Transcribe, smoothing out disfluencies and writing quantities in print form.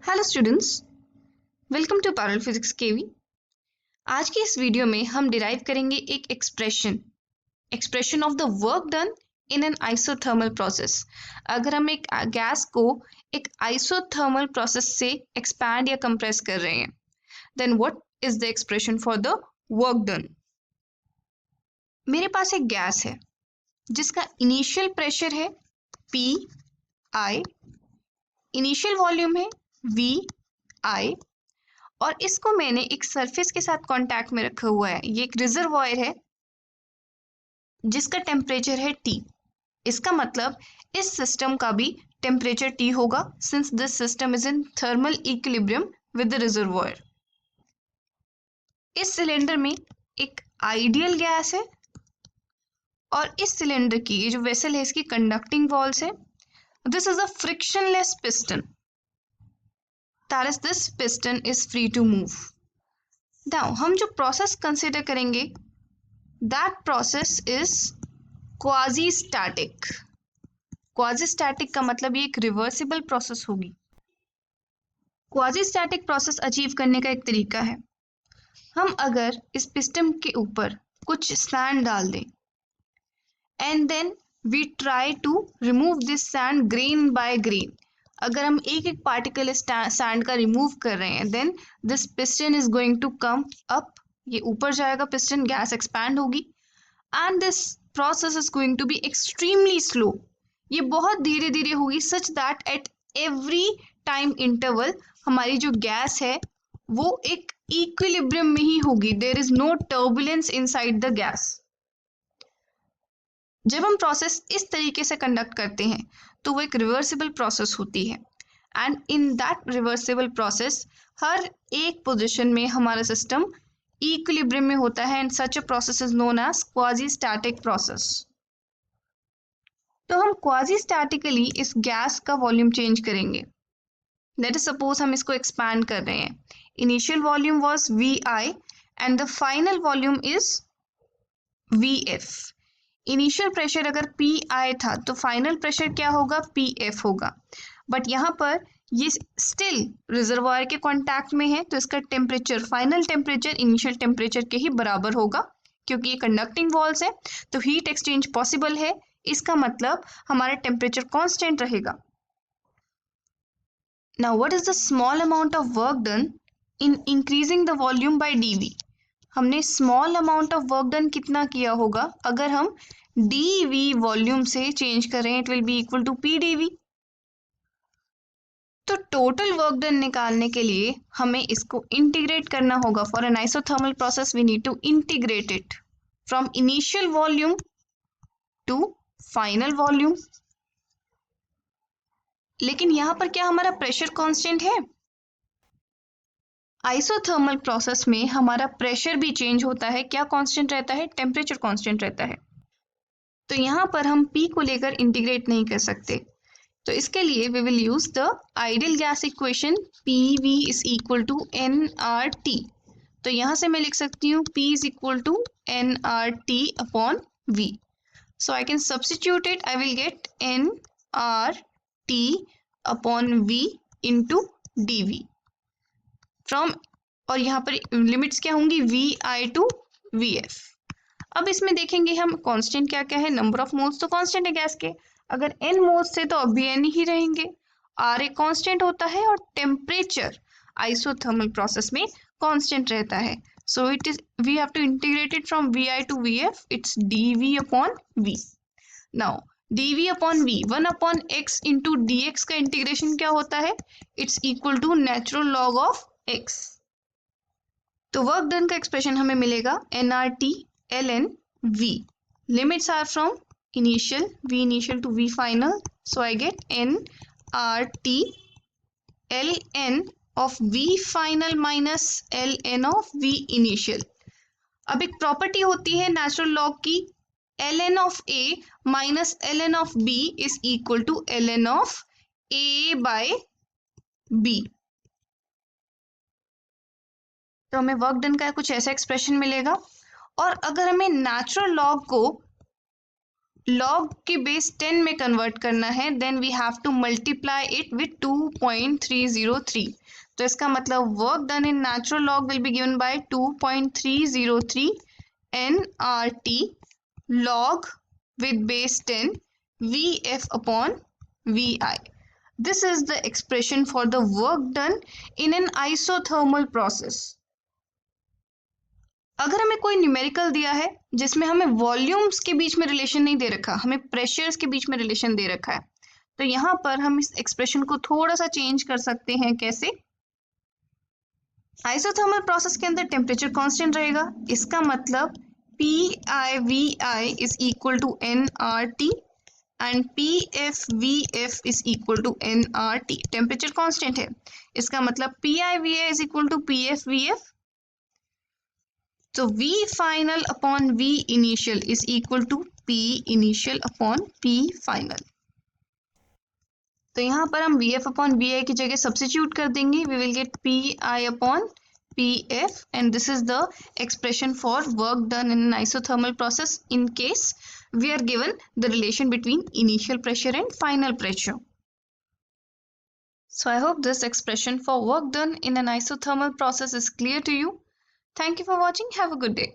Hello students, welcome to parallel physics KV. आज की इस वीडियो में हम डिराइव करेंगे एक expression of the work done in an isothermal process. अगर हम एक गैस को एक आइसोथर्मल प्रोसेस से एक्सपैंड या कंप्रेस कर रहे हैं, then what is the expression for the work done. मेरे पास एक गैस है जिसका इनिशियल प्रेशर है पी आई, इनिशियल वॉल्यूम है वी आई, और इसको मैंने एक सरफेस के साथ कांटेक्ट में रखा हुआ है। ये एक रिजर्वॉयर है जिसका टेम्परेचर है T। इसका मतलब इस सिस्टम का भी टेम्परेचर T होगा since this system is in thermal equilibrium with the reservoir. इस सिलेंडर में एक आइडियल गैस है और इस सिलेंडर की ये जो वेसल है इसकी कंडक्टिंग वॉल्स है। This is a frictionless piston, that is this piston is free to move. Now हम जो प्रोसेस कंसिडर करेंगे that process is quasi static. Quasi static का मतलब ये एक रिवर्सिबल प्रोसेस होगी। क्वाजी स्टैटिक प्रोसेस अचीव करने का एक तरीका है, हम अगर इस पिस्टन के ऊपर कुछ सैंड डाल दें and then we try to remove this sand grain by grain. अगर हम एक एक पार्टिकल सैंड का रिमूव कर रहे हैं then this piston is going to come up, ये ऊपर जाएगा, पिस्टन गैस एक्सपैंड होगी and this process is going to be extremely slow. ये बहुत धीरे धीरे होगी such that at every time interval हमारी जो गैस है वो एक इक्विलिब्रियम में ही होगी, there is no turbulence inside the gas. जब हम प्रोसेस इस तरीके से कंडक्ट करते हैं तो वो एक रिवर्सिबल प्रोसेस होती है and in that reversible process हर एक पोजीशन में हमारा सिस्टम इक्विलिब्रियम में होता है and such a process is known as quasi static process. तो हम क्वाजी स्टैटिकली इस गैस का वॉल्यूम चेंज करेंगे। लेट अस सपोज हम इसको एक्सपैंड कर रहे हैं। Initial volume was V I and the final volume is V F. Initial pressure अगर पी आई था तो फाइनल प्रेशर क्या होगा, पी एफ होगा। बट यहाँ पर ये स्टिल रिजर्वायर के कांटेक्ट में है तो इसका temperature final temperature initial temperature के ही बराबर होगा क्योंकि ये कंडक्टिंग वॉल्स है तो हीट एक्सचेंज पॉसिबल है। इसका मतलब हमारा टेम्परेचर कांस्टेंट रहेगा। Now what is the small amount of work done in increasing the volume by DV. हमने small amount of work done कितना किया होगा, अगर हम dv वॉल्यूम से चेंज करें it will be equal to P dv। तो टोटल वर्क डन निकालने के लिए हमें इसको इंटीग्रेट करना होगा। For an isothermal process we need to integrate it from initial volume to final volume. लेकिन यहां पर क्या हमारा प्रेशर कांस्टेंट है? आइसोथर्मल प्रोसेस में हमारा प्रेशर भी चेंज होता है। क्या कांस्टेंट रहता है? टेम्परेचर कांस्टेंट रहता है। तो यहाँ पर हम P को लेकर इंटीग्रेट नहीं कर सकते, तो इसके लिए we will use the ideal gas equation PV is equal to nRT। तो यहाँ से मैं लिख सकती हूँ P is equal to nRT upon V। So I can substitute it, I will get nRT upon V into dV from, और यहाँ पर लिमिट्स क्या होंगी, VI टू VF। अब इसमें देखेंगे हम कांस्टेंट क्या क्या है। नंबर ऑफ मोल्स तो कांस्टेंट है गैस के, अगर n मोल्स थे तो अब भी n ही रहेंगे। R एक कांस्टेंट होता है और टेम्परेचर आइसोथर्मल प्रोसेस में कांस्टेंट रहता है। So it is we have to integrate it from Vi to Vf, it's dV upon V। Now dV upon V 1 upon x into dx का integration क्या होता है, it's equal to natural log of x। तो work done का expression हमें मिलेगा nRT ln V। Limits are from initial V initial to V final, so I get nRT ln of V final minus ln of V initial। अब एक property होती है natural log की, ln of A minus ln of B is equal to ln of A by B। तो हमें work done का कुछ ऐसा एक्सप्रेशन मिलेगा। और अगर हमें नेचुरल लॉग को log के बेस 10 में कन्वर्ट करना है, then we have to multiply it with 2.303. तो इसका मतलब work done in natural log will be given by 2.303 nRT log with base 10 VF upon VI. This is the expression for the work done in an isothermal process. अगर हमें कोई numerical दिया है जिसमें हमें वॉल्यूम्स के बीच में रिलेशन नहीं दे रखा, हमें प्रेशर्स के बीच में रिलेशन दे रखा है, तो यहाँ पर हम इस एक्सप्रेशन को थोड़ा सा चेंज कर सकते हैं. कैसे? आइसोथर्मल प्रोसेस के अंदर टेम्परेचर कांस्टेंट रहेगा, इसका मतलब PI/VI is equal to nRT and PF/VF is equal to nRT. Temperature constant है, इसका मतलब PI/VI is equal to PF/VF. तो V final upon V initial is equal to P initial upon P final. तो यहाँ पर हम VF upon VI की जगह सब्स्टिट्यूट कर देंगे. We will get PI upon PF and this is the expression for work done in an isothermal process in case we are given the relation between initial pressure and final pressure. So I hope this expression for work done in an isothermal process is clear to you. Thank you for watching. Have a good day.